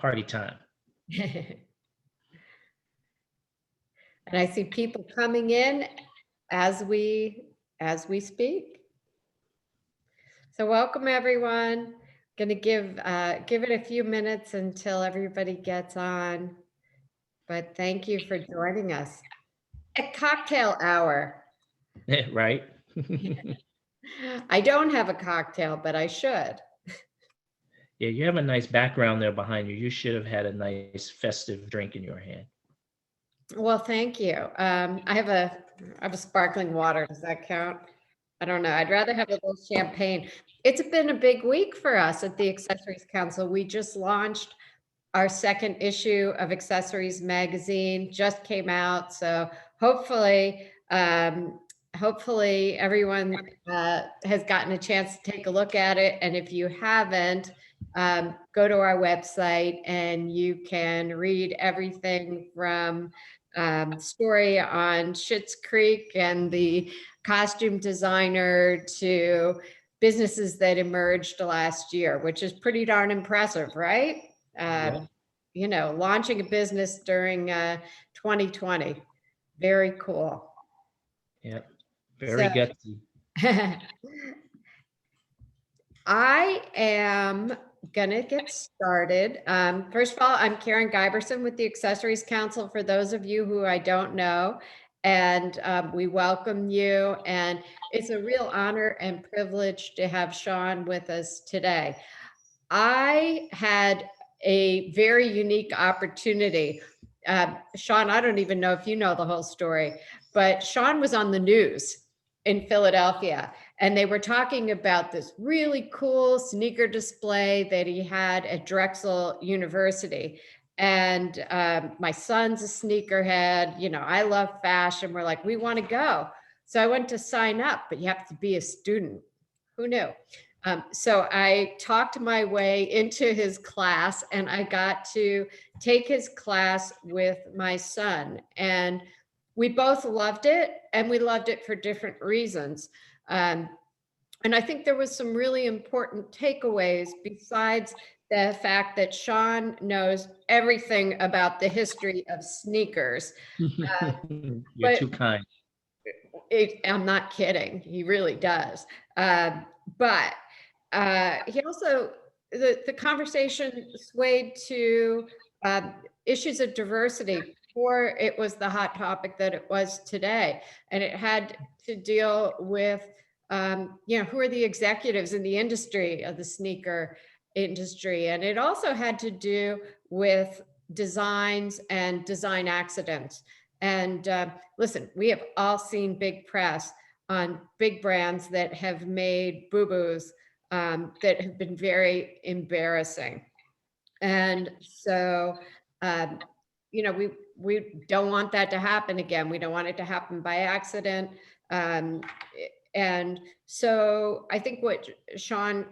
party time. And I see people coming in as we speak. So welcome everyone. Going to give it a few minutes until everybody gets on. But thank you for joining us at cocktail hour. Right? I don't have a cocktail, but I should. Yeah, you have a nice background there behind you. You should have had a nice festive drink in your hand. Well, thank you. I have a sparkling water. Does that count? I don't know. I'd rather have a little champagne. It's been a big week for us at the Accessories Council. We just launched our second issue of Accessories magazine, just came out. So hopefully, hopefully everyone has gotten a chance to take a look at it. And if you haven't, go to our website and you can read everything from story on Schitt's Creek and the costume designer to businesses that emerged last year, which is pretty darn impressive, right? Yeah. You know, launching a business during 2020. Very cool. Yeah. Very gutsy. I am gonna get started. First of all, I'm Karen Giberson with the Accessories Council, for those of you who I don't know, and we welcome you. And it's a real honor and privilege to have Sean with us today. I had a very unique opportunity. Sean, I don't even know if you know the whole story, but Sean was on the news in Philadelphia, and they were talking about this really cool sneaker display that he had at Drexel University. And my son's a sneakerhead. You know, I love fashion. We're like, we want to go. So I went to sign up, but you have to be a student. Who knew? So I talked my way into his class, and I got to take his class with my son. And we both loved it, and we loved it for different reasons. And I think there was some really important takeaways besides the fact that Sean knows everything about the history of sneakers. You're too kind. I'm not kidding. He really does. But he also, the conversation swayed to issues of diversity before it was the hot topic that it was today. And it had to deal with, you know, who are the executives in the industry of the sneaker industry. And it also had to do with designs and design accidents. And listen, we have all seen big press on big brands that have made boo-boos that have been very embarrassing. And so, you know, we don't want that to happen again. We don't want it to happen by accident. And so I think what Sean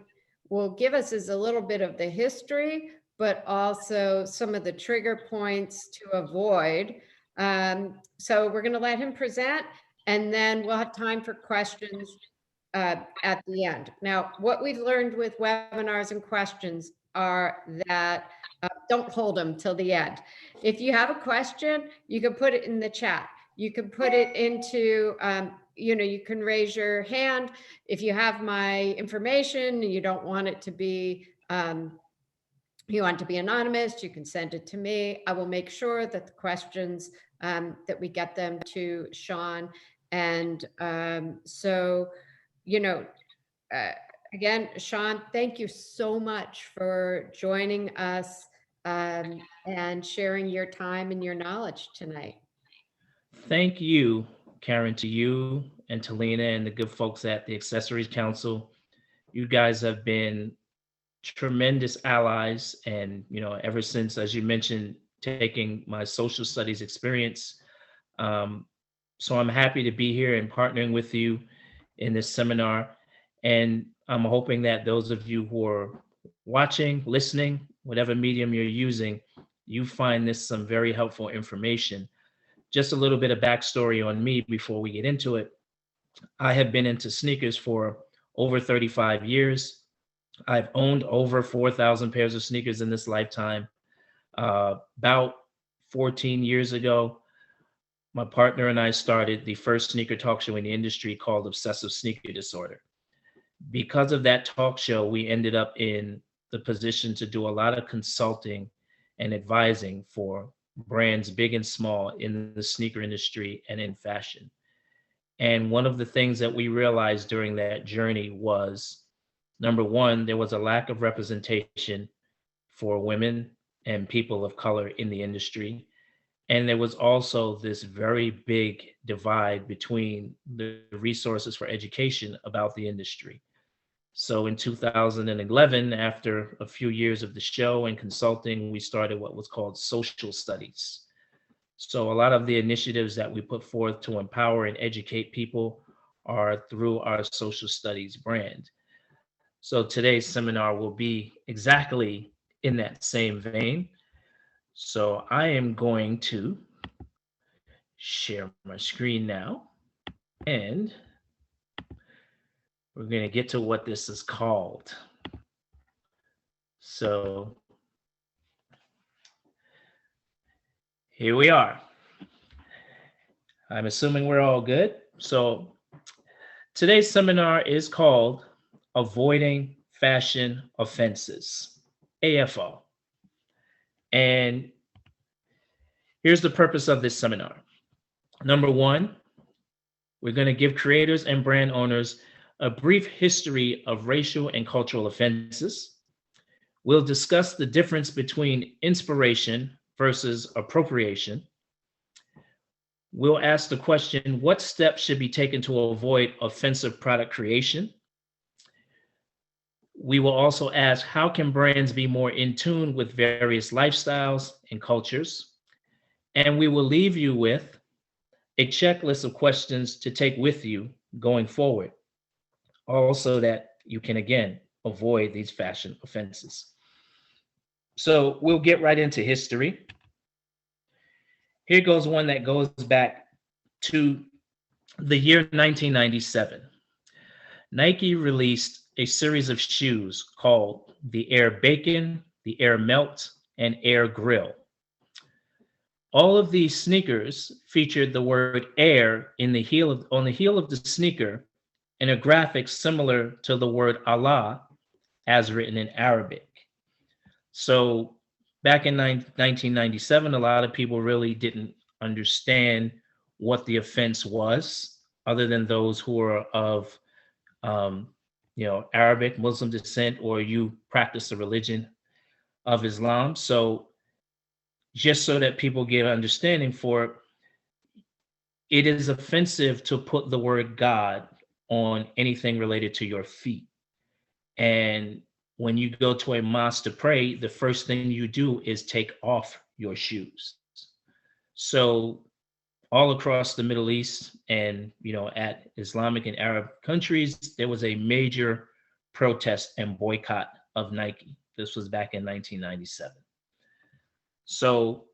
will give us is a little bit of the history, but also some of the trigger points to avoid. So we're going to let him present, and then we'll have time for questions at the end. Now, what we've learned with webinars and questions are that don't hold them till the end. If you have a question, you can put it in the chat. You can put it into, you know, you can raise your hand. If you have my information and you don't want it to be, you want to be anonymous, you can send it to me. I will make sure that the questions, that we get them to Sean. And so, you know, again, Sean, thank you so much for joining us and sharing your time and your knowledge tonight. Thank you, Karen, to you and to Lena and the good folks at the Accessories Council. You guys have been tremendous allies. And, you know, ever since, as you mentioned, taking my social studies experience. So I'm happy to be here and partnering with you in this seminar. And I'm hoping that those of you who are watching, listening, whatever medium you're using, you find this some very helpful information. Just a little bit of backstory on me before we get into it. I have been into sneakers for over 35 years. I've owned over 4,000 pairs of sneakers in this lifetime. About 14 years ago, my partner and I started the first sneaker talk show in the industry called Obsessive Sneaker Disorder. Because of that talk show, we ended up in the position to do a lot of consulting and advising for brands big and small in the sneaker industry and in fashion. And one of the things that we realized during that journey was, number one, there was a lack of representation for women and people of color in the industry. And there was also this very big divide between the resources for education about the industry. So in 2011, after a few years of the show and consulting, we started what was called social studies. So a lot of the initiatives that we put forth to empower and educate people are through our social studies brand. So today's seminar will be exactly in that same vein. So I am going to share my screen now, and we're going to get to what this is called. So here we are. I'm assuming we're all good. So today's seminar is called Avoiding Fashion Offenses, AFO. And here's the purpose of this seminar. Number one, we're going to give creators and brand owners a brief history of racial and cultural offenses. We'll discuss the difference between inspiration versus appropriation. We'll ask the question, what steps should be taken to avoid offensive product creation? We will also ask, how can brands be more in tune with various lifestyles and cultures? And we will leave you with a checklist of questions to take with you going forward, also that you can, again, avoid these fashion offenses. So we'll get right into history. Here goes one that goes back to the year 1997. Nike released a series of shoes called the Air Bacon, the Air Melt, and Air Grill. All of these sneakers featured the word air on the heel of the sneaker in a graphic similar to the word Allah as written in Arabic. So back in 1997, a lot of people really didn't understand what the offense was, other than those who are of Arabic, Muslim descent, or you practice the religion of Islam. So just so that people get understanding for it, it is offensive to put the word God on anything related to your feet. And when you go to a mosque to pray, the first thing you do is take off your shoes. So all across the Middle East and, at Islamic and Arab countries, there was a major protest and boycott of Nike. This was back in 1997. So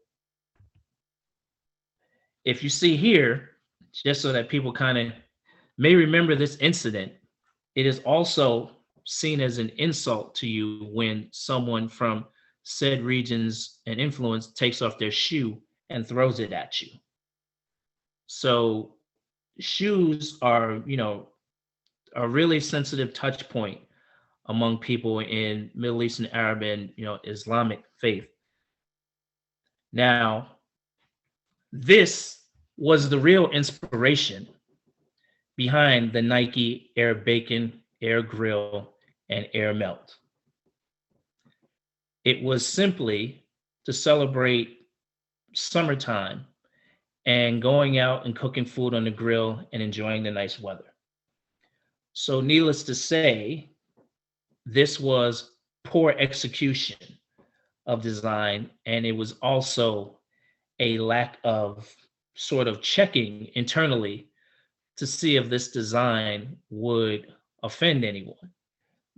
if you see here, just so that people kind of may remember this incident, it is also seen as an insult to you when someone from said regions and influence takes off their shoe and throws it at you. So shoes are, a really sensitive touch point among people in Middle Eastern, Arab, and, Islamic faith. Now, this was the real inspiration behind the Nike Air Bacon, Air Grill, and Air Melt. It was simply to celebrate summertime and going out and cooking food on the grill and enjoying the nice weather. So needless to say, this was poor execution of design, and it was also a lack of sort of checking internally to see if this design would offend anyone.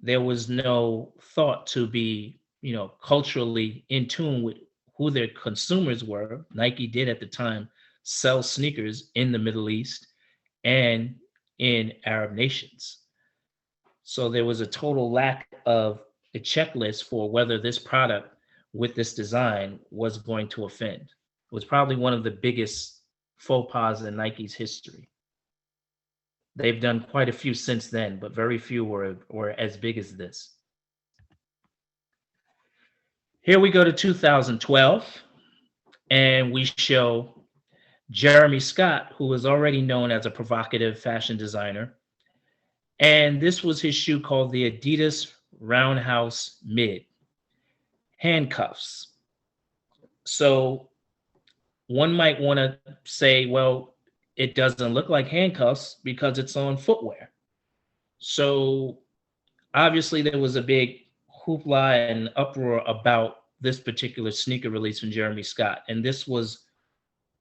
There was no thought to be, culturally in tune with who their consumers were. Nike did at the time sell sneakers in the Middle East and in Arab nations. So there was a total lack of a checklist for whether this product with this design was going to offend. It was probably one of the biggest faux pas in Nike's history. They've done quite a few since then, but very few were as big as this. Here we go to 2012, and we show Jeremy Scott, who was already known as a provocative fashion designer. And this was his shoe called the Adidas Roundhouse Mid. Handcuffs. So one might want to say, well, it doesn't look like handcuffs because it's on footwear. So obviously there was a big hoopla and uproar about this particular sneaker release from Jeremy Scott. And this was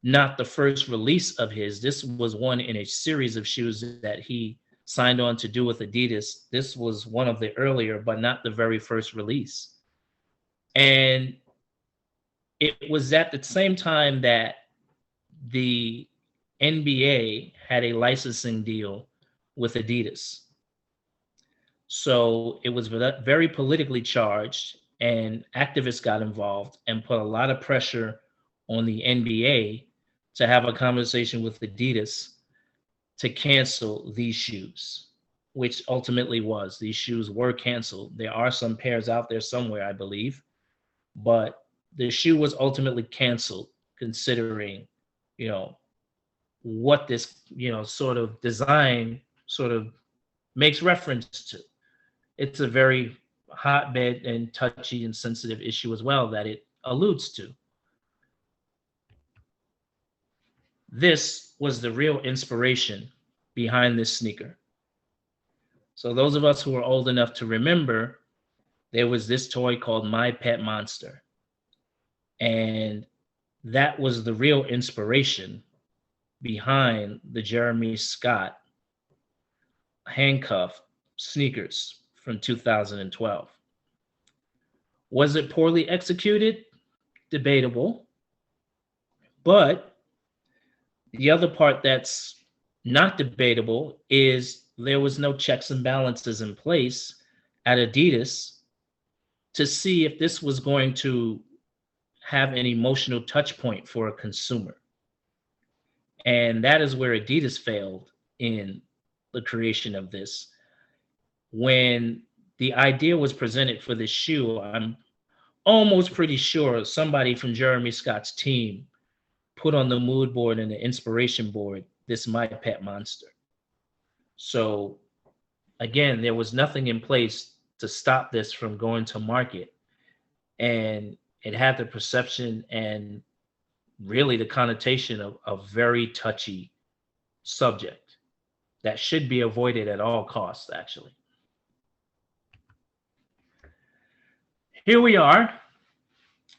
not the first release of his. This was one in a series of shoes that he signed on to do with Adidas. This was one of the earlier, but not the very first release. And it was at the same time that the NBA had a licensing deal with Adidas. So it was very politically charged, and activists got involved and put a lot of pressure on the NBA to have a conversation with Adidas to cancel these shoes, which ultimately was. These shoes were canceled. There are some pairs out there somewhere, I believe, but the shoe was ultimately canceled, considering, what this, sort of design sort of makes reference to. It's a very hotbed and touchy and sensitive issue as well that it alludes to. This was the real inspiration behind this sneaker. So those of us who are old enough to remember, there was this toy called My Pet Monster. And that was the real inspiration behind the Jeremy Scott handcuff sneakers from 2012. Was it poorly executed? Debatable. But the other part that's not debatable is there was no checks and balances in place at Adidas to see if this was going to have an emotional touch point for a consumer. And that is where Adidas failed in the creation of this. When the idea was presented for this shoe, I'm almost pretty sure somebody from Jeremy Scott's team put on the mood board and the inspiration board this My Pet Monster. So again, there was nothing in place to stop this from going to market. And it had the perception and really the connotation of a very touchy subject that should be avoided at all costs, actually. Here we are,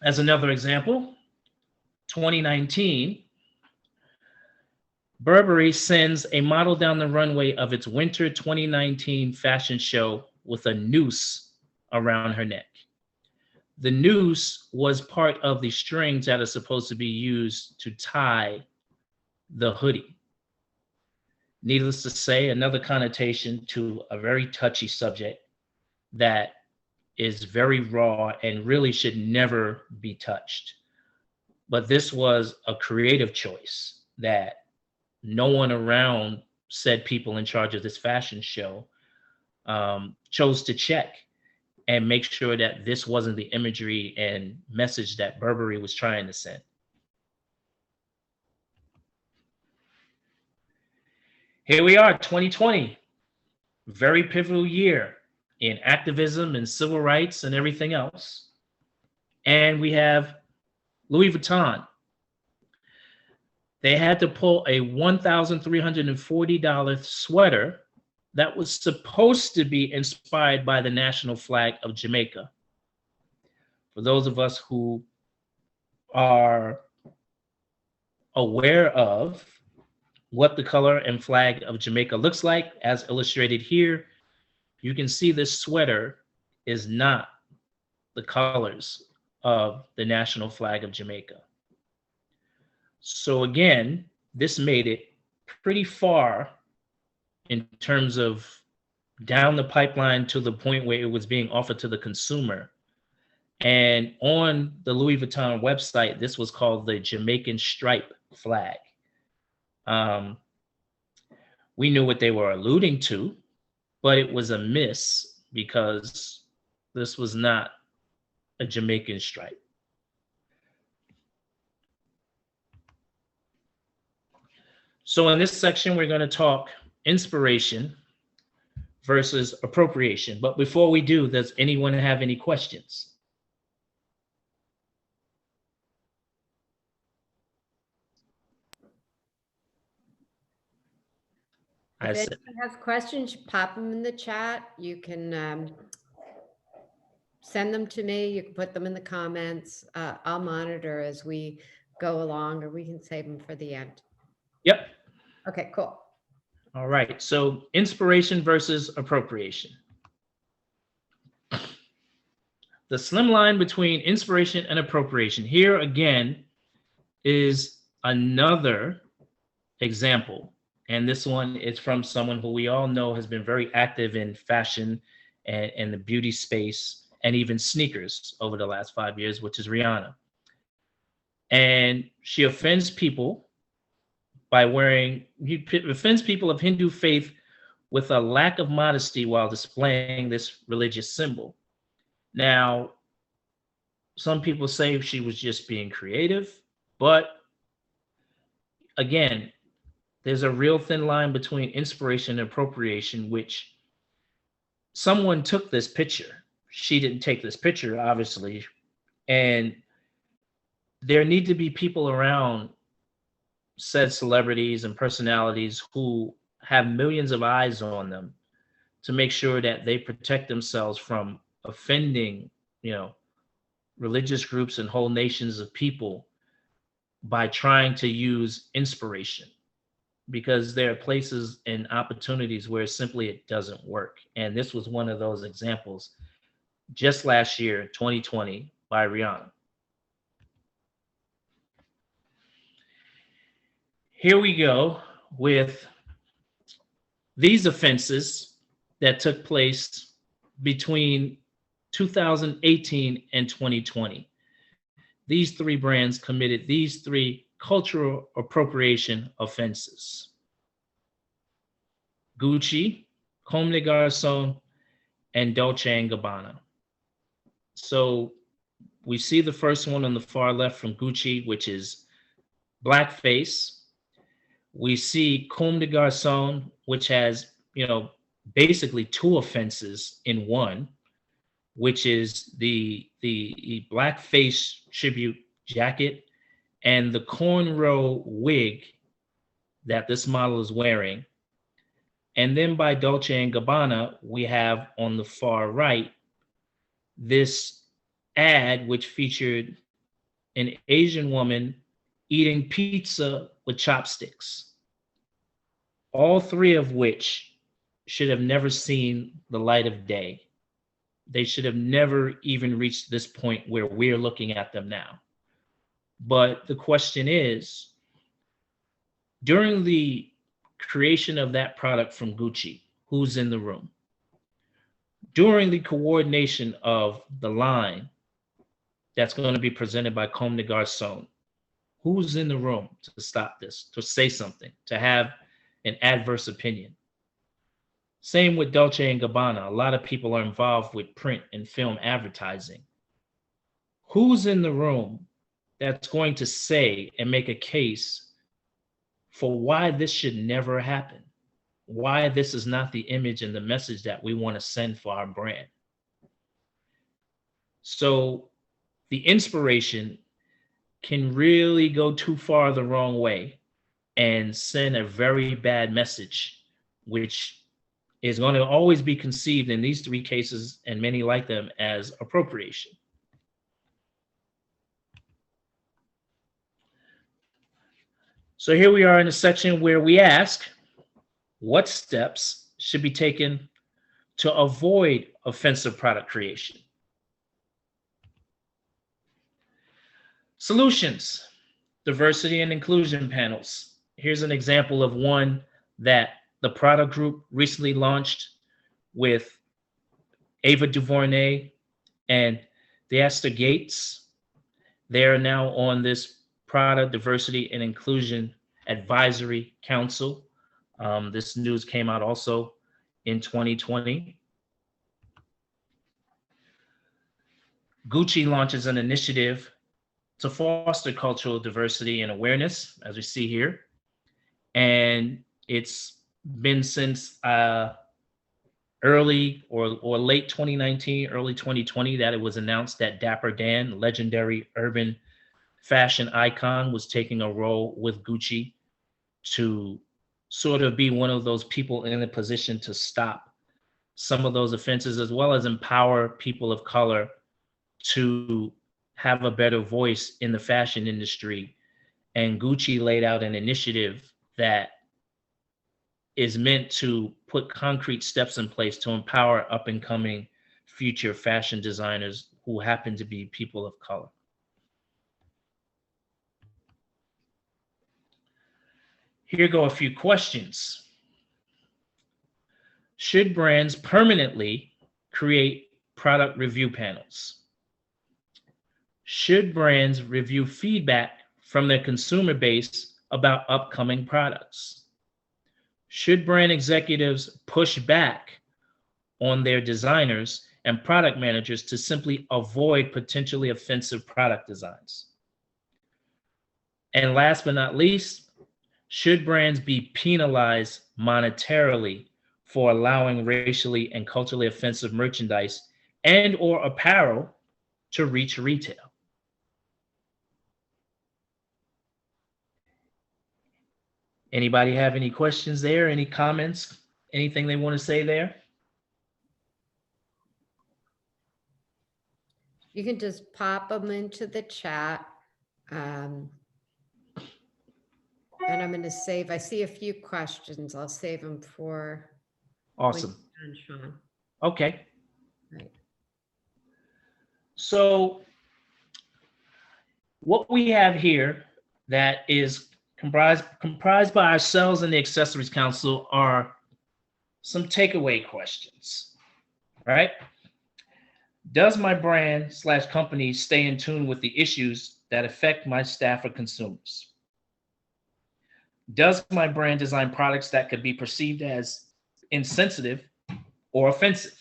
as another example, 2019. Burberry sends a model down the runway of its winter 2019 fashion show with a noose around her neck. The noose was part of the strings that are supposed to be used to tie the hoodie. Needless to say, another connotation to a very touchy subject that is very raw and really should never be touched. But this was a creative choice that no one around said people in charge of this fashion show chose to check and make sure that this wasn't the imagery and message that Burberry was trying to send. Here we are, 2020, very pivotal year in activism and civil rights and everything else. And we have Louis Vuitton. They had to pull a $1,340 sweater that was supposed to be inspired by the national flag of Jamaica. For those of us who are aware of what the color and flag of Jamaica looks like, as illustrated here, you can see this sweater is not the colors of the national flag of Jamaica. So again, this made it pretty far in terms of down the pipeline to the point where it was being offered to the consumer And on the Louis Vuitton website, this was called the Jamaican stripe flag. We knew what they were alluding to, but it was a miss because this was not a Jamaican stripe. So in this section, we're going to talk inspiration versus appropriation. But before we do, does anyone have any questions? If anyone has questions, pop them in the chat. You can send them to me. You can put them in the comments. I'll monitor as we go along, or we can save them for the end. Yep. Okay, cool. All right. So inspiration versus appropriation. The slim line between inspiration and appropriation. Here again is another example. And this one is from someone who we all know has been very active in fashion and the beauty space and even sneakers over the last 5 years, which is Rihanna. And she offends people by offends people of Hindu faith with a lack of modesty while displaying this religious symbol. Now, some people say she was just being creative, but again, there's a real thin line between inspiration and appropriation, which someone took this picture. She didn't take this picture, obviously. And there need to be people around said celebrities and personalities who have millions of eyes on them to make sure that they protect themselves from offending, religious groups and whole nations of people by trying to use inspiration, because there are places and opportunities where simply it doesn't work. And this was one of those examples just last year, 2020, by Rihanna. Here we go with these offenses that took place between 2018 and 2020. These three brands committed these three cultural appropriation offenses: Gucci, Comme des Garçons, and Dolce & Gabbana. So we see the first one on the far left from Gucci, which is blackface. We see Comme des Garçons, which has, basically two offenses in one, which is the blackface tribute jacket and the cornrow wig that this model is wearing. And then by Dolce & Gabbana, we have on the far right this ad which featured an Asian woman eating pizza with chopsticks, all three of which should have never seen the light of day. They should have never even reached this point where we're looking at them now. But the question is, during the creation of that product from Gucci, who's in the room? During the coordination of the line that's going to be presented by Comme des Garçons, who's in the room to stop this, to say something, to have an adverse opinion? Same with Dolce & Gabbana. A lot of people are involved with print and film advertising. Who's in the room that's going to say and make a case for why this should never happen? Why this is not the image and the message that we want to send for our brand? So the inspiration can really go too far the wrong way and send a very bad message, which is going to always be conceived in these three cases and many like them as appropriation. So here we are in a section where we ask, what steps should be taken to avoid offensive product creation? Solutions: diversity and inclusion panels. Here's an example of one that the product group recently launched with Ava DuVernay and The Esther Gates, they're now on this Product Diversity and Inclusion Advisory Council. This news came out also in 2020. Gucci launches an initiative to foster cultural diversity and awareness, as we see here. And it's been since early or late 2019, early 2020 that it was announced that Dapper Dan, legendary urban fashion icon, was taking a role with Gucci to sort of be one of those people in a position to stop some of those offenses, as well as empower people of color to have a better voice in the fashion industry. And Gucci laid out an initiative that is meant to put concrete steps in place to empower up and coming future fashion designers who happen to be people of color. Here go a few questions. Should brands permanently create product review panels? Should brands review feedback from their consumer base about upcoming products? Should brand executives push back on their designers and product managers to simply avoid potentially offensive product designs? And last but not least, should brands be penalized monetarily for allowing racially and culturally offensive merchandise and or apparel to reach retail? Anybody have any questions there? Any comments? Anything they want to say there? You can just pop them into the chat. And I'm going to save, I see a few questions. I'll save them for Awesome. when you're done, Sean. Okay. Right. So what we have here that is comprised by ourselves and the Accessories Council are some takeaway questions, right? Does my brand / company stay in tune with the issues that affect my staff or consumers? Does my brand design products that could be perceived as insensitive or offensive?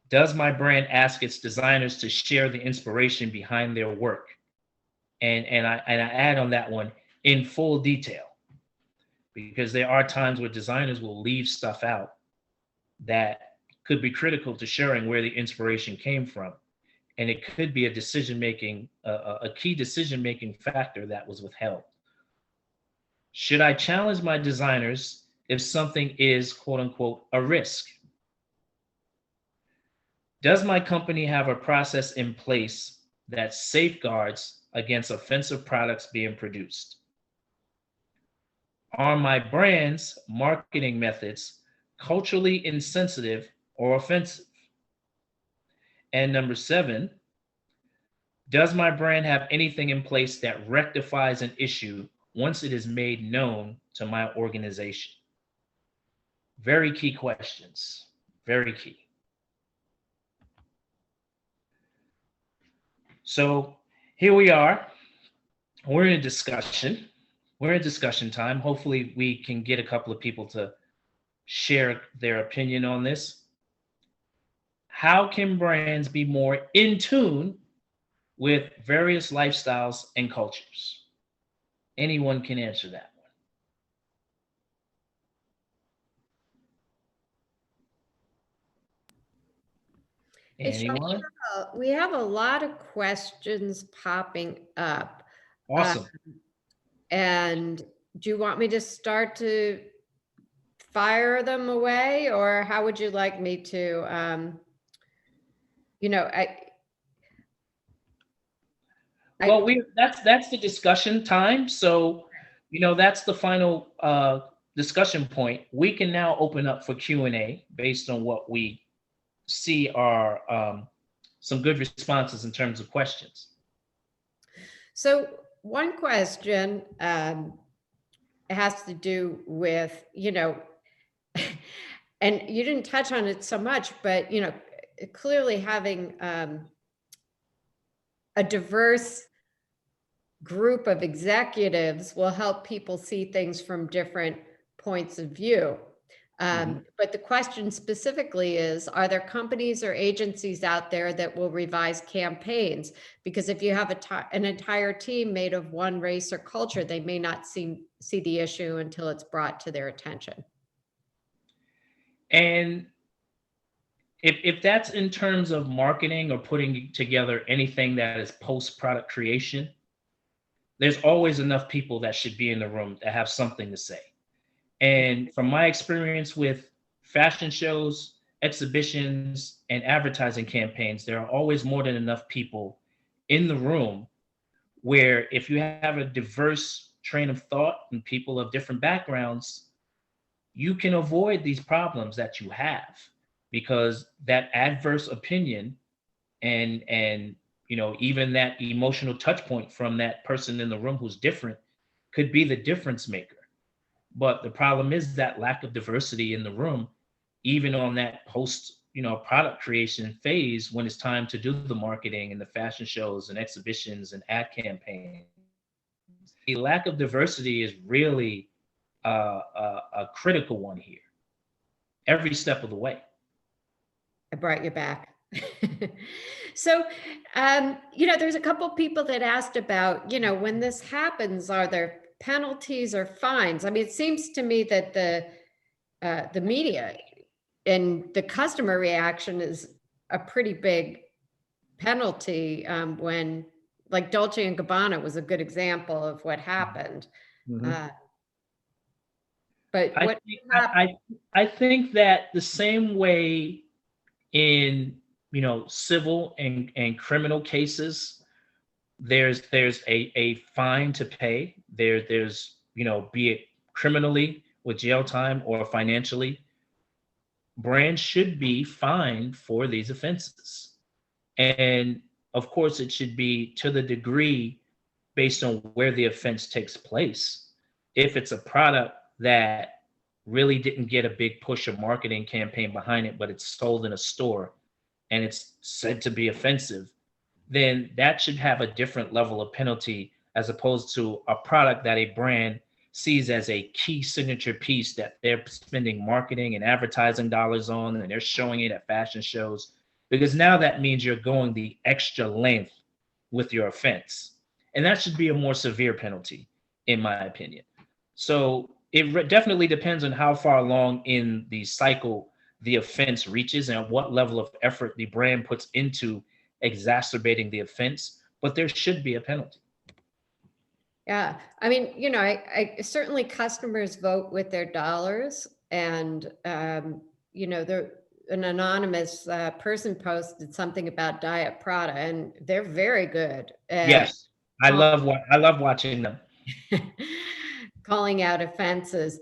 Does my brand ask its designers to share the inspiration behind their work? And I add on that one, in full detail, because there are times where designers will leave stuff out that could be critical to sharing where the inspiration came from. And it could be a key decision-making factor that was withheld. Should I challenge my designers if something is, quote unquote, a risk? Does my company have a process in place that safeguards against offensive products being produced? Are my brand's marketing methods culturally insensitive or offensive? And number 7, does my brand have anything in place that rectifies an issue once it is made known to my organization? Very key questions, very key. So here we are. We're in a discussion. We're in discussion time. Hopefully we can get a couple of people to share their opinion on this. How can brands be more in tune with various lifestyles and cultures? Anyone can answer that one. Hey, Sean, Anyone? we have a lot of questions popping up. Awesome. And do you want me to start to fire them away, or how would you like me to, Well, that's the discussion time. So, that's the final discussion point. We can now open up for Q&A based on what we see are some good responses in terms of questions. So one question has to do with, and you didn't touch on it so much, but, clearly having a diverse group of executives will help people see things from different points of view. But the question specifically is, are there companies or agencies out there that will revise campaigns? Because if you have an entire team made of one race or culture, they may not see the issue until it's brought to their attention. And if that's in terms of marketing or putting together anything that is post-product creation, there's always enough people that should be in the room that have something to say. And from my experience with fashion shows, exhibitions, and advertising campaigns, there are always more than enough people in the room where if you have a diverse train of thought and people of different backgrounds, you can avoid these problems that you have, because that adverse opinion and even that emotional touch point from that person in the room who's different could be the difference maker. But the problem is that lack of diversity in the room, even on that post, product creation phase, when it's time to do the marketing and the fashion shows and exhibitions and ad campaigns. The lack of diversity is really a critical one here, every step of the way. I brought you back. So, there's a couple people that asked about, when this happens, are there penalties or fines? I mean, it seems to me that the media and the customer reaction is a pretty big penalty, when, like, Dolce and Gabbana was a good example of what happened. But what I think that the same way in civil and criminal cases, there's a fine to pay. There's be it criminally with jail time or financially, brands should be fined for these offenses. And of course, it should be to the degree based on where the offense takes place. If it's a product that really didn't get a big push of marketing campaign behind it, but it's sold in a store and it's said to be offensive, then that should have a different level of penalty as opposed to a product that a brand sees as a key signature piece that they're spending marketing and advertising dollars on, and they're showing it at fashion shows, because now that means you're going the extra length with your offense. And that should be a more severe penalty, in my opinion. So it definitely depends on how far along in the cycle the offense reaches and what level of effort the brand puts into exacerbating the offense, but there should be a penalty. Yeah, I mean, I certainly, customers vote with their dollars, and there, an anonymous person posted something about Diet Prada, and they're very good at Yes, I love watching them. calling out offenses.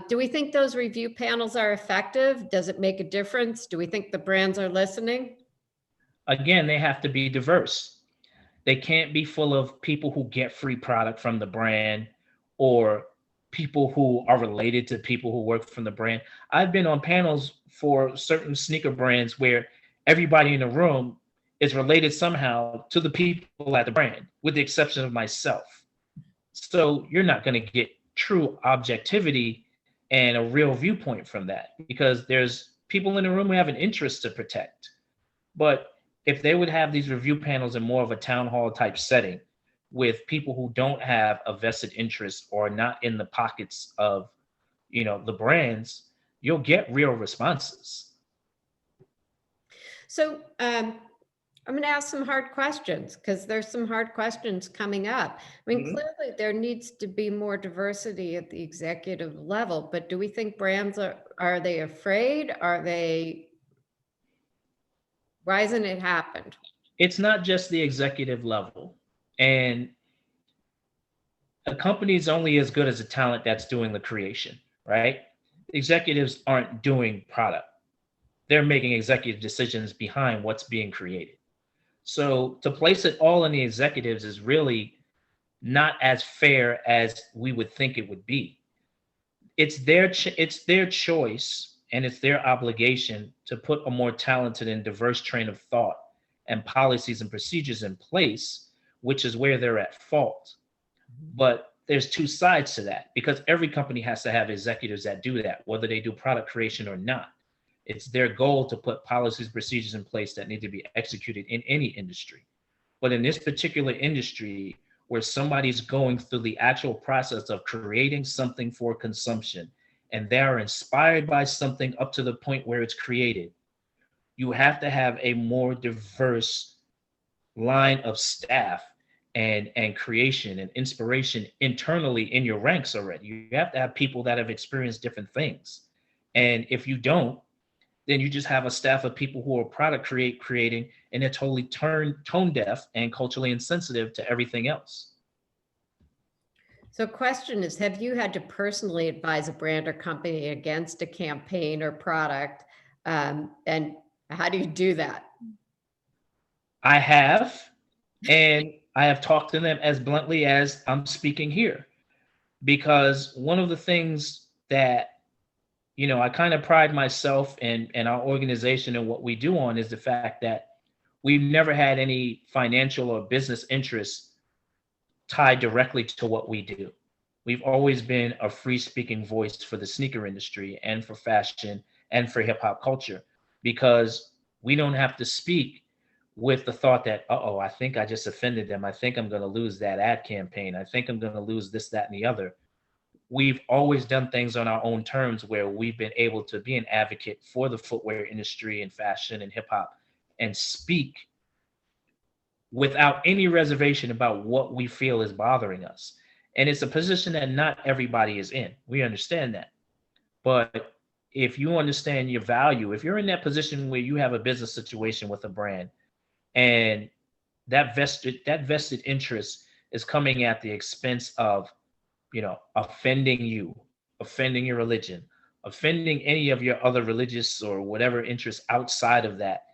Do we think those review panels are effective? Does it make a difference? Do we think the brands are listening? Again, they have to be diverse. They can't be full of people who get free product from the brand or people who are related to people who work from the brand. I've been on panels for certain sneaker brands where everybody in the room is related somehow to the people at the brand, with the exception of myself. So you're not going to get true objectivity and a real viewpoint from that, because there's people in the room who have an interest to protect. But if they would have these review panels in more of a town hall type setting with people who don't have a vested interest or not in the pockets of, the brands, you'll get real responses. So I'm going to ask some hard questions, because there's some hard questions coming up. I mean, clearly there needs to be more diversity at the executive level, but do we think brands are they afraid? Why hasn't it happened? It's not just the executive level. And a company is only as good as the talent that's doing the creation, right? Executives aren't doing product. They're making executive decisions behind what's being created. So to place it all in the executives is really not as fair as we would think it would be. It's their choice, and it's their obligation to put a more talented and diverse train of thought and policies and procedures in place, which is where they're at fault. But there's two sides to that, because every company has to have executives that do that, whether they do product creation or not. It's their goal to put policies, procedures in place that need to be executed in any industry. But in this particular industry, where somebody's going through the actual process of creating something for consumption, and they're inspired by something up to the point where it's created, you have to have a more diverse line of staff and creation and inspiration internally in your ranks already. You have to have people that have experienced different things. And if you don't, then you just have a staff of people who are creating, and they're totally tone deaf and culturally insensitive to everything else. So question is, have you had to personally advise a brand or company against a campaign or product? And how do you do that? I have, and I have talked to them as bluntly as I'm speaking here, because one of the things that, I kind of pride myself and our organization and what we do on is the fact that we've never had any financial or business interests tied directly to what we do. We've always been a free speaking voice for the sneaker industry and for fashion and for hip hop culture, because we don't have to speak with the thought that, uh-oh, I think I just offended them. I think I'm going to lose that ad campaign. I think I'm going to lose this, that, and the other. We've always done things on our own terms, where we've been able to be an advocate for the footwear industry and fashion and hip hop, and speak without any reservation about what we feel is bothering us. And it's a position that not everybody is in. We understand that. But if you understand your value, if you're in that position where you have a business situation with a brand, and that vested interest is coming at the expense of, offending you, offending your religion, offending any of your other religious or whatever interests outside of that,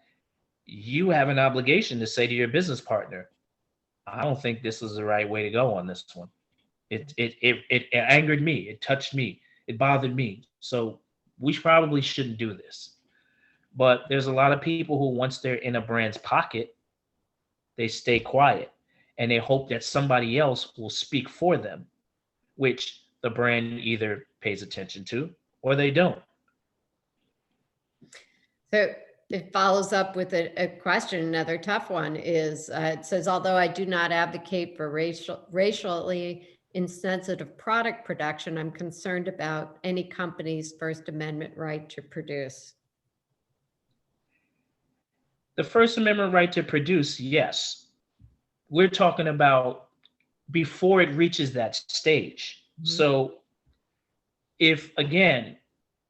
you have an obligation to say to your business partner, I don't think this is the right way to go on this one. It angered me, it touched me, it bothered me. So we probably shouldn't do this. But there's a lot of people who, once they're in a brand's pocket, they stay quiet and they hope that somebody else will speak for them, which the brand either pays attention to or they don't. So it follows up with a question. Another tough one is, it says, although I do not advocate for racially insensitive product production, I'm concerned about any company's First Amendment right to produce. The First Amendment right to produce, yes. We're talking about before it reaches that stage. Mm-hmm. So if, again,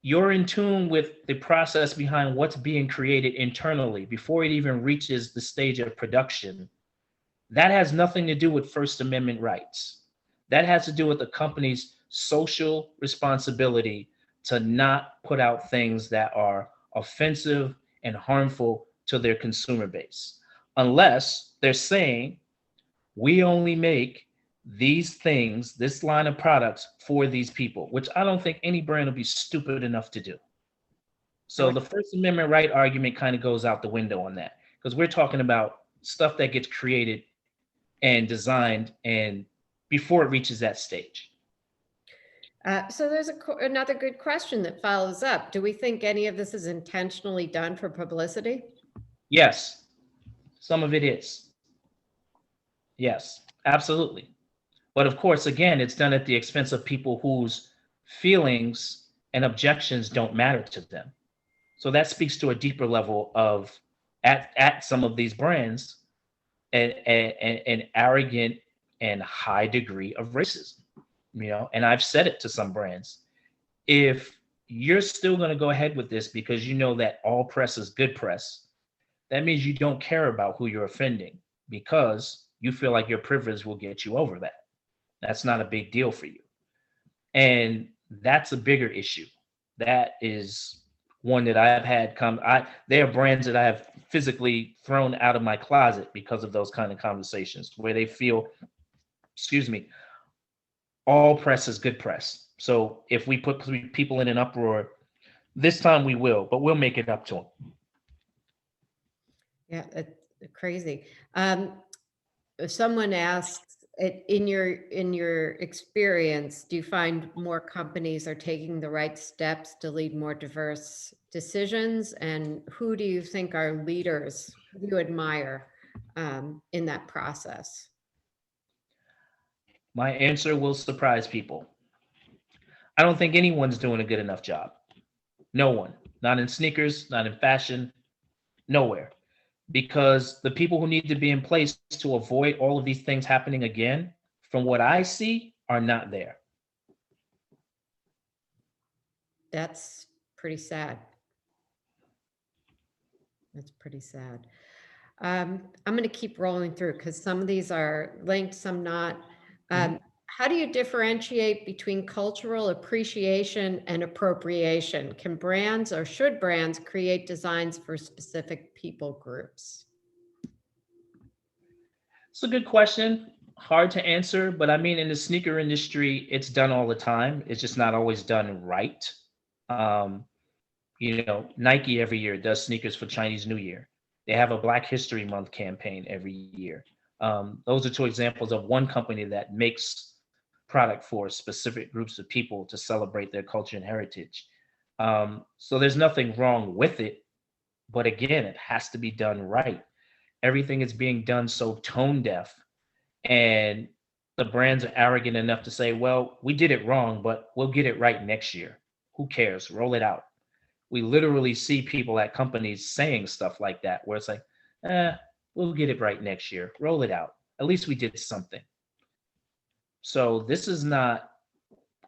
you're in tune with the process behind what's being created internally before it even reaches the stage of production, that has nothing to do with First Amendment rights. That has to do with the company's social responsibility to not put out things that are offensive and harmful to their consumer base, unless they're saying, we only make these things, this line of products for these people, which I don't think any brand will be stupid enough to do. So the First Amendment right argument kind of goes out the window on that, because we're talking about stuff that gets created and designed and before it reaches that stage. So there's another good question that follows up. Do we think any of this is intentionally done for publicity? Yes, some of it is. Yes, absolutely. But of course, again, it's done at the expense of people whose feelings and objections don't matter to them. So that speaks to a deeper level of, at some of these brands, an arrogant and high degree of racism. And I've said it to some brands. If you're still going to go ahead with this because you know that all press is good press, that means you don't care about who you're offending, because you feel like your privilege will get you over that. That's not a big deal for you. And that's a bigger issue. That is one that I've had there are brands that I have physically thrown out of my closet because of those kind of conversations, where they feel, all press is good press. So if we put people in an uproar, This time we will, but we'll make it up to them. Yeah, it's crazy. Someone asks, in your experience, do you find more companies are taking the right steps to lead more diverse decisions? And who do you think are leaders who you admire in that process? My answer will surprise people. I don't think anyone's doing a good enough job. No one. Not in sneakers, not in fashion, nowhere. Because the people who need to be in place to avoid all of these things happening again, from what I see, are not there. That's pretty sad. That's pretty sad. I'm going to keep rolling through because some of these are linked, some not. How do you differentiate between cultural appreciation and appropriation? Can brands or should brands create designs for specific people groups? It's a good question. Hard to answer, but I mean, in the sneaker industry, it's done all the time. It's just not always done right. Um, Nike every year does sneakers for Chinese New Year. They have a Black History Month campaign every year. Those are two examples of one company that makes product for specific groups of people to celebrate their culture and heritage. So there's nothing wrong with it, but again, it has to be done right. Everything is being done so tone deaf, and the brands are arrogant enough to say, well, we did it wrong, but we'll get it right next year. Who cares? Roll it out. We literally see people at companies saying stuff like that, where it's like, we'll get it right next year. Roll it out. At least we did something. So this is not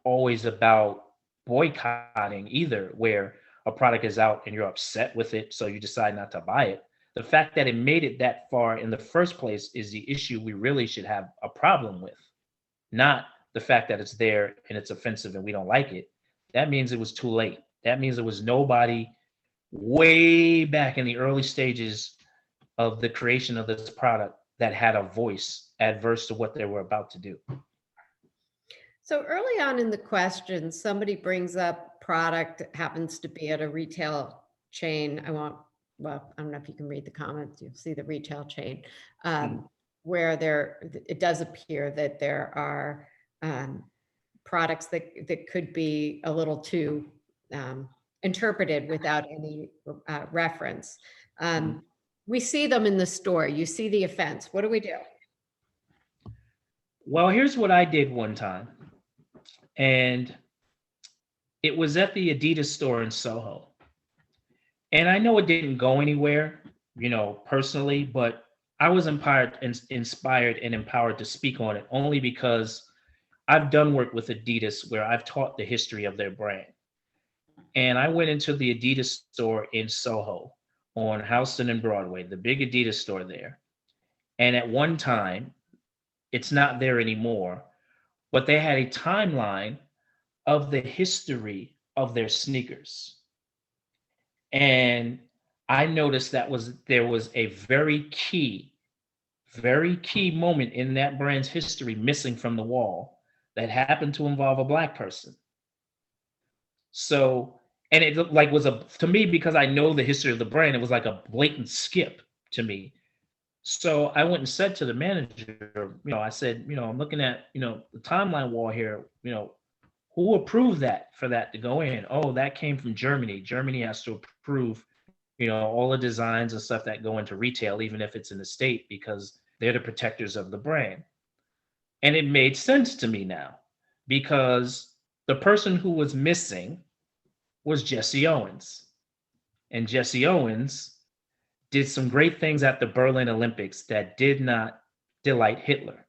always about boycotting either, where a product is out and you're upset with it, so you decide not to buy it. The fact that it made it that far in the first place is the issue we really should have a problem with, not the fact that it's there and it's offensive and we don't like it. That means it was too late. That means there was nobody way back in the early stages of the creation of this product that had a voice adverse to what they were about to do. So early on in the question, somebody brings up product that happens to be at a retail chain. I don't know if you can read the comments, you'll see the retail chain, where it does appear that there are products that could be a little too interpreted without any reference. We see them in the store. You see the offense. What do we do? Well, here's what I did one time. And it was at the Adidas store in Soho. And I know it didn't go anywhere, personally, but I was inspired and empowered to speak on it only because I've done work with Adidas where I've taught the history of their brand. And I went into the Adidas store in Soho on Houston and Broadway, the big Adidas store there. And at one time, it's not there anymore, but they had a timeline of the history of their sneakers. And I noticed there was a very key moment in that brand's history missing from the wall that happened to involve a Black person. So, and it looked like to me, because I know the history of the brand, it was like a blatant skip to me. So I went and said to the manager, I said, I'm looking at, the timeline wall here, who approved that for that to go in? Oh, that came from Germany. Germany has to approve, all the designs and stuff that go into retail, even if it's in the state, because they're the protectors of the brand. And it made sense to me now, because the person who was missing was Jesse Owens. And Jesse Owens did some great things at the Berlin Olympics that did not delight Hitler.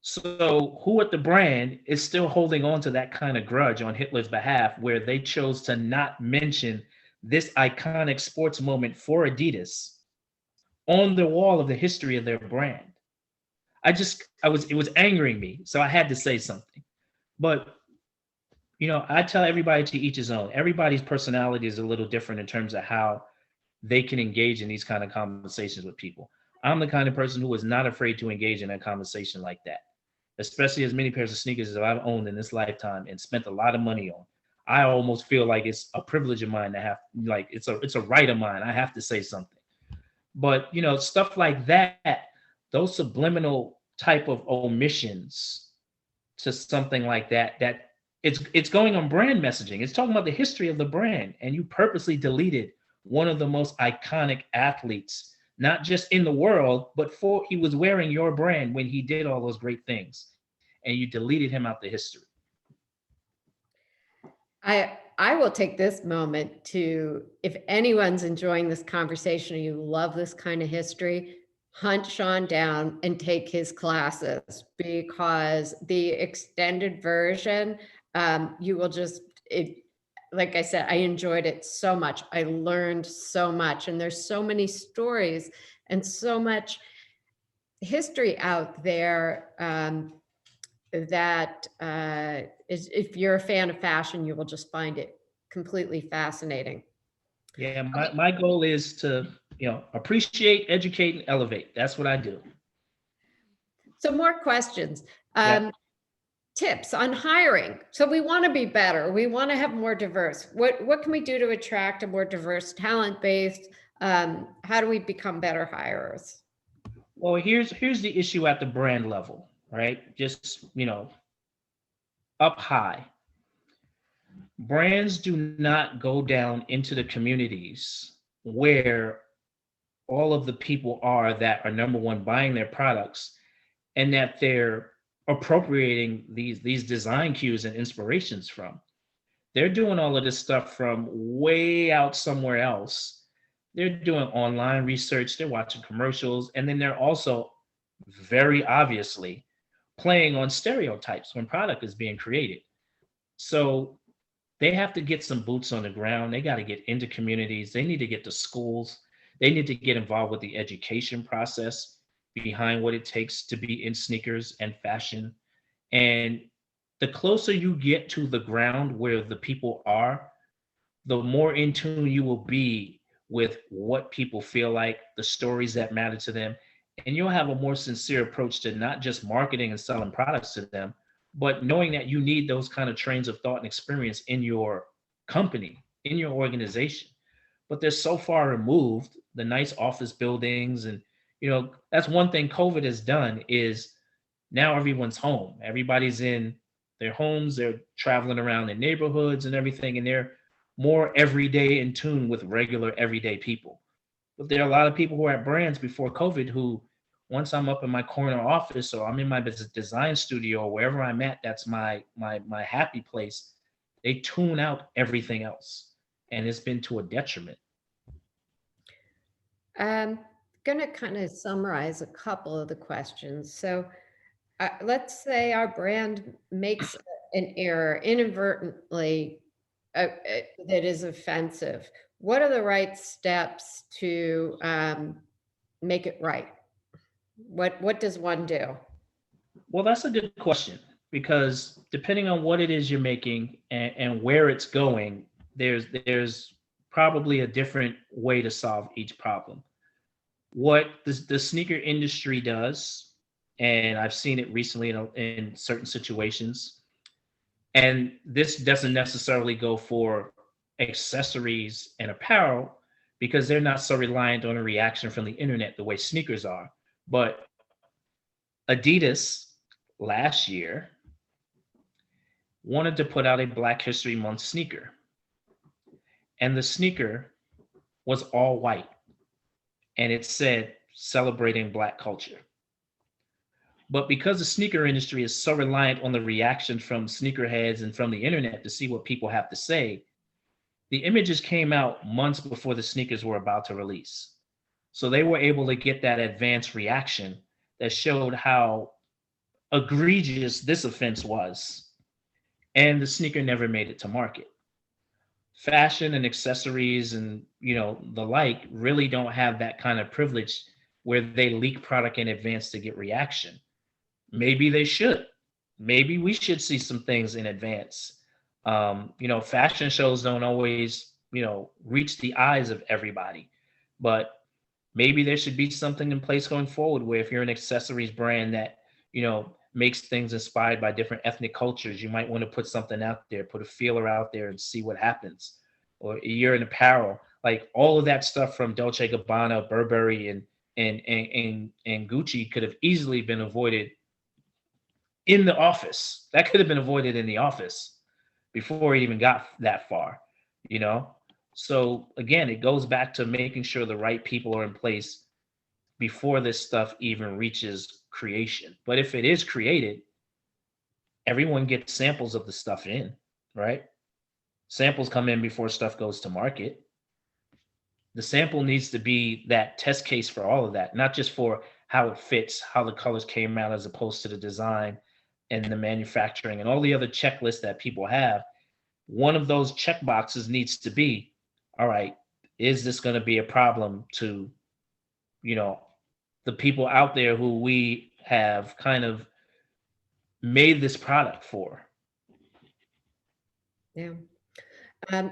So who at the brand is still holding on to that kind of grudge on Hitler's behalf, where they chose to not mention this iconic sports moment for Adidas on the wall of the history of their brand? It was angering me. So I had to say something. But, I tell everybody to each his own. Everybody's personality is a little different in terms of how they can engage in these kind of conversations with people. I'm the kind of person who is not afraid to engage in a conversation like that, especially as many pairs of sneakers as I've owned in this lifetime and spent a lot of money on. I almost feel like it's a privilege of mine to have, like, it's a right of mine. I have to say something. But stuff like that, those subliminal type of omissions to something like that, that it's going on brand messaging. It's talking about the history of the brand, and you purposely deleted one of the most iconic athletes, not just in the world, but for he was wearing your brand when he did all those great things, and you deleted him out the history. I will take this moment to, if anyone's enjoying this conversation or you love this kind of history, hunt Sean down and take his classes, because the extended version, you will just, like I said, I enjoyed it so much. I learned so much, and there's so many stories and so much history out there, that if you're a fan of fashion, you will just find it completely fascinating. Yeah, my, Okay, my goal is to, appreciate, educate, and elevate. That's what I do. so more questions. Yeah. Tips on hiring. So we want to be better. We want to have more diverse. What can we do to attract a more diverse talent base? How do we become better hirers? Well, here's the issue at the brand level, right? Just, up high. Brands do not go down into the communities where all of the people are that are, number one, buying their products, and that they're appropriating these design cues and inspirations from. They're doing all of this stuff from way out somewhere else. They're doing online research, they're watching commercials, and then they're also very obviously playing on stereotypes when product is being created. So they have to get some boots on the ground. They got to get into communities. They need to get to schools. They need to get involved with the education process behind what it takes to be in sneakers and fashion. And the closer you get to the ground where the people are, the more in tune you will be with what people feel like, the stories that matter to them. And you'll have a more sincere approach to not just marketing and selling products to them, but knowing that you need those kind of trains of thought and experience in your company, in your organization. But they're so far removed, the nice office buildings. And, that's one thing COVID has done is now everyone's home. Everybody's in their homes. They're traveling around their neighborhoods and everything. And they're more everyday in tune with regular everyday people. But there are a lot of people who are at brands before COVID who, once I'm up in my corner office or I'm in my design studio or wherever I'm at, that's my happy place. They tune out everything else, and it's been to a detriment. Going to kind of summarize a couple of the questions. So let's say our brand makes an error inadvertently, that is offensive. What are the right steps to make it right? What does one do? Well, that's a good question, because depending on what it is you're making and where it's going, there's probably a different way to solve each problem. What the sneaker industry does, and I've seen it recently in certain situations, and this doesn't necessarily go for accessories and apparel because they're not so reliant on a reaction from the internet the way sneakers are. But Adidas last year wanted to put out a Black History Month sneaker, and the sneaker was all white, and it said celebrating Black culture. But because the sneaker industry is so reliant on the reaction from sneakerheads and from the internet to see what people have to say, the images came out months before the sneakers were about to release. So they were able to get that advanced reaction that showed how egregious this offense was. And the sneaker never made it to market. Fashion and accessories and the like really don't have that kind of privilege where they leak product in advance to get reaction. Maybe they should. Maybe we should see some things in advance. Fashion shows don't always, reach the eyes of everybody, but maybe there should be something in place going forward where if you're an accessories brand that, makes things inspired by different ethnic cultures. You might want to put something out there, put a feeler out there and see what happens. Or you're in apparel, like all of that stuff from Dolce Gabbana, Burberry, and Gucci could have easily been avoided in the office. That could have been avoided in the office before it even got that far, you know? So again, it goes back to making sure the right people are in place before this stuff even reaches creation. But if it is created, everyone gets samples of the stuff in, right? Samples come in before stuff goes to market. The sample needs to be that test case for all of that, not just for how it fits, how the colors came out as opposed to the design and the manufacturing and all the other checklists that people have. One of those check boxes needs to be, all right, is this going to be a problem to, you know, the people out there who we have kind of made this product for? Yeah.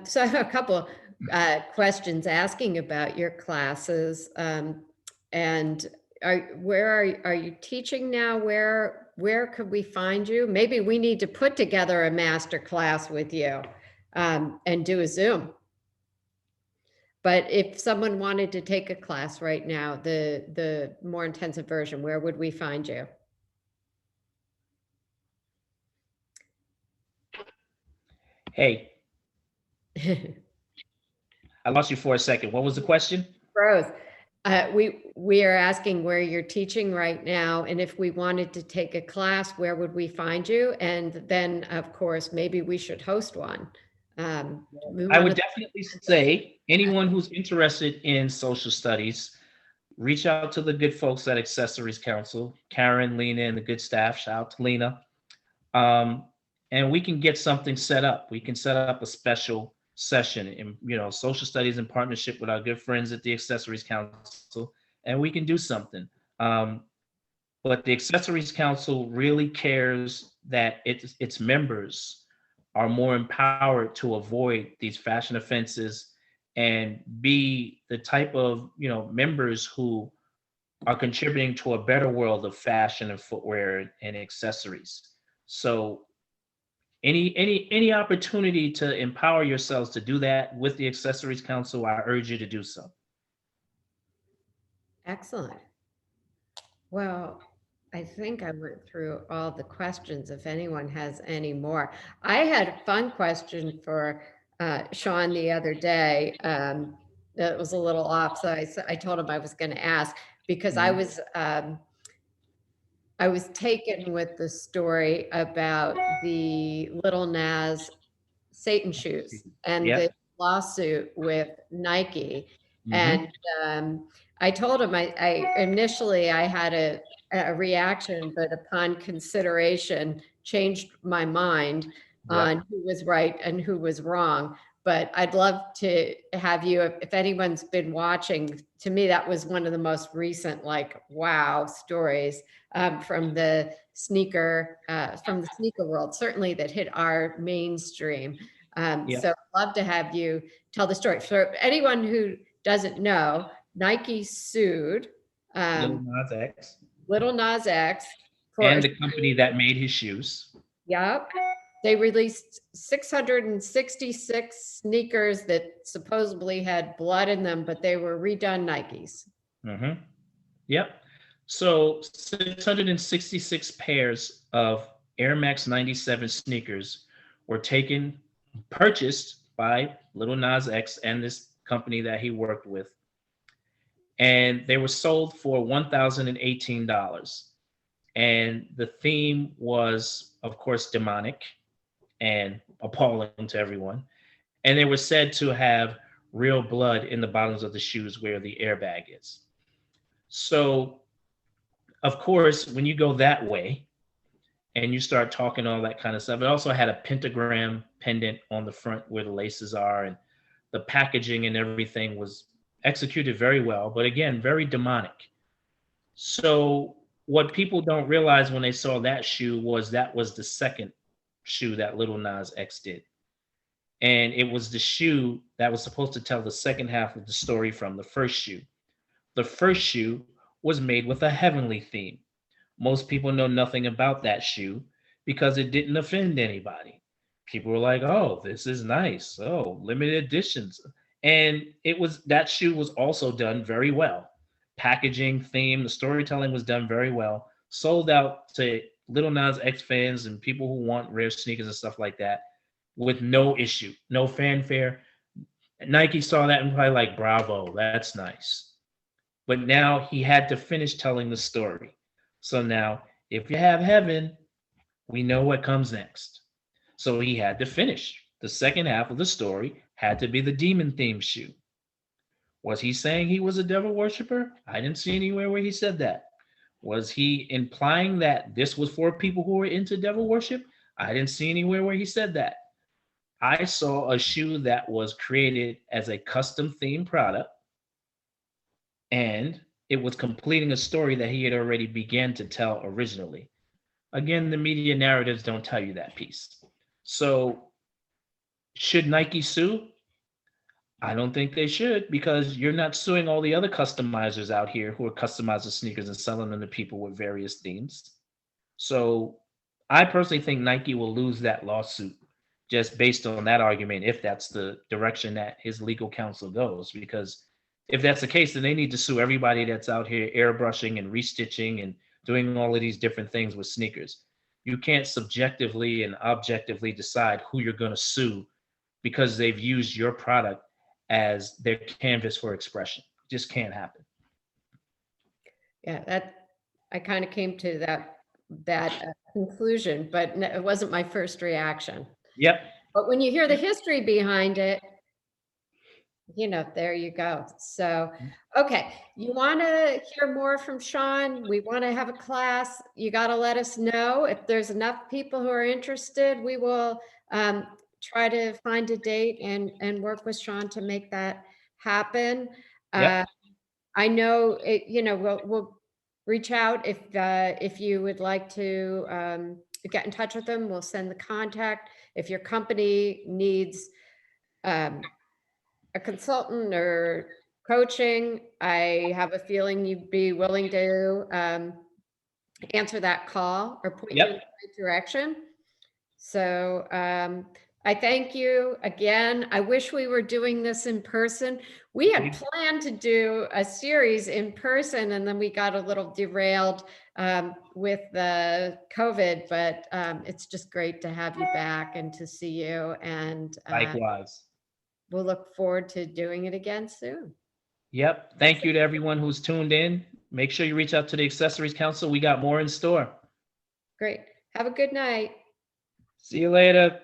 So I have a couple questions asking about your classes. And where are you teaching now? Where could we find you? Maybe we need to put together a master class with you and do a Zoom. But if someone wanted to take a class right now, the more intensive version, where would we find you? Hey, I lost you for a second. What was the question? Growth. We are asking where you're teaching right now, and if we wanted to take a class, where would we find you? And then, of course, maybe we should host one. I would definitely say anyone who's interested in social studies, reach out to the good folks at Accessories Council, Karen, Lena, and the good staff. Shout out to Lena. And we can get something set up. We can set up a special session in, you know, social studies in partnership with our good friends at the Accessories Council, and we can do something. But the Accessories Council really cares that its members are more empowered to avoid these fashion offenses and be the type of, you know, members who are contributing to a better world of fashion and footwear and accessories. So any opportunity to empower yourselves to do that with the Accessories Council, I urge you to do so. Excellent. Well, I think I went through all the questions. If anyone has any more, I had a fun question for Sean the other day. That was a little off, so I told him I was going to ask because I was taken with the story about the Little Nas Satan shoes and Yep. the lawsuit with Nike. Mhm. And I told him I initially I had a reaction, but upon consideration, changed my mind on who was right and who was wrong. But I'd love to have you, if anyone's been watching, to me, that was one of the most recent, like, wow stories from the sneaker world, certainly that hit our mainstream. Yep. So I'd love to have you tell the story. For anyone who doesn't know, Nike sued Little Nas X Little Nas X for and the company that made his shoes. Yep. They released 666 sneakers that supposedly had blood in them, but they were redone Nikes. Mhm. Yep. So 666 pairs of Air Max 97 sneakers were purchased by Little Nas X and this company that he worked with. And they were sold for $1,018. And the theme was, of course, demonic and appalling to everyone. And they were said to have real blood in the bottoms of the shoes where the airbag is. So, of course, when you go that way and you start talking all that kind of stuff, it also had a pentagram pendant on the front where the laces are, and the packaging and everything was executed very well, but again, very demonic. So, what people don't realize when they saw that shoe was that was the second shoe that Little Nas X did. And it was the shoe that was supposed to tell the second half of the story from the first shoe. The first shoe was made with a heavenly theme. Most people know nothing about that shoe because it didn't offend anybody. People were like, "Oh, this is nice. Oh, limited editions." And that shoe was also done very well. Packaging, theme, the storytelling was done very well. Sold out to Little Nas X fans and people who want rare sneakers and stuff like that with no issue, no fanfare. Nike saw that and probably like, "Bravo, that's nice." But now he had to finish telling the story. So now, if you have heaven, we know what comes next. So he had to finish. The second half of the story had to be the demon themed shoe. Was he saying he was a devil worshiper? I didn't see anywhere where he said that. Was he implying that this was for people who were into devil worship? I didn't see anywhere where he said that. I saw a shoe that was created as a custom themed product, and it was completing a story that he had already began to tell originally. Again, the media narratives don't tell you that piece. So should Nike sue? I don't think they should, because you're not suing all the other customizers out here who are customizing sneakers and selling them to people with various themes. So I personally think Nike will lose that lawsuit just based on that argument, if that's the direction that his legal counsel goes. Because if that's the case, then they need to sue everybody that's out here airbrushing and restitching and doing all of these different things with sneakers. You can't subjectively and objectively decide who you're going to sue because they've used your product as their canvas for expression. It just can't happen. Yeah, that I kind of came to that conclusion, but it wasn't my first reaction. Yep. But when you hear the history behind it, there you go. So, okay, you want to hear more from Sean? We want to have a class. You got to let us know if there's enough people who are interested. We will try to find a date and work with Sean to make that happen. Yep. I know it, we'll reach out if you would like to get in touch with them. We'll send the contact. If your company needs a consultant or coaching, I have a feeling you'd be willing to answer that call or point you in the right direction. So I thank you again. I wish we were doing this in person. We had planned to do a series in person, and then we got a little derailed with the COVID, but it's just great to have you back and to see you. And Likewise. we'll look forward to doing it again soon. Yep. Thank you to everyone who's tuned in. Make sure you reach out to the Accessories Council. We got more in store. Great. Have a good night. See you later.